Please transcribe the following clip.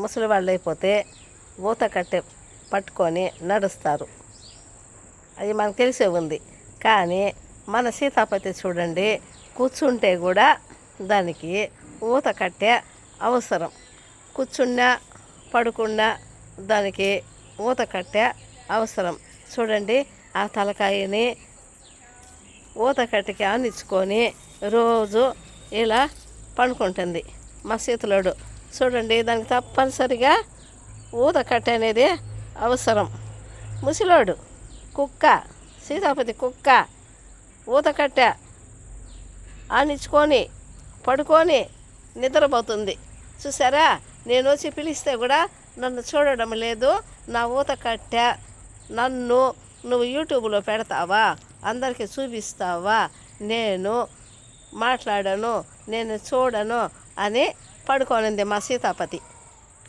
ముసలి వాళ్ళు అయిపోతే ఊత కట్టె పట్టుకొని నడుస్తారు. అది మనకు తెలిసే ఉంది. కానీ మన సీతాపతి చూడండి, కూర్చుంటే కూడా దానికి ఊత కట్టె అవసరం. కూర్చున్నా పడుకున్నా దానికి ఊత కట్టె అవసరం. చూడండి, ఆ తలకాయని ఊత కట్టెకి ఆనించుకొని రోజు ఇలా పండుకుంటుంది మా సీతలోడు. చూడండి, దానికి తప్పనిసరిగా ఊత కట్టె అనేది అవసరం. ముసలోడు కుక్క, సీతాపతి కుక్క ఊత కట్టె ఆనించుకొని పడుకొని నిద్రపోతుంది. చూసారా, నేను వచ్చి పిలిస్తే కూడా నన్ను చూడడం లేదు. నా ఊత కట్టె నువ్వు యూట్యూబ్లో పెడతావా, అందరికీ చూపిస్తావా, నేను మాట్లాడను, నేను చూడను అని పడుకోనుంది మా సీతాపతి.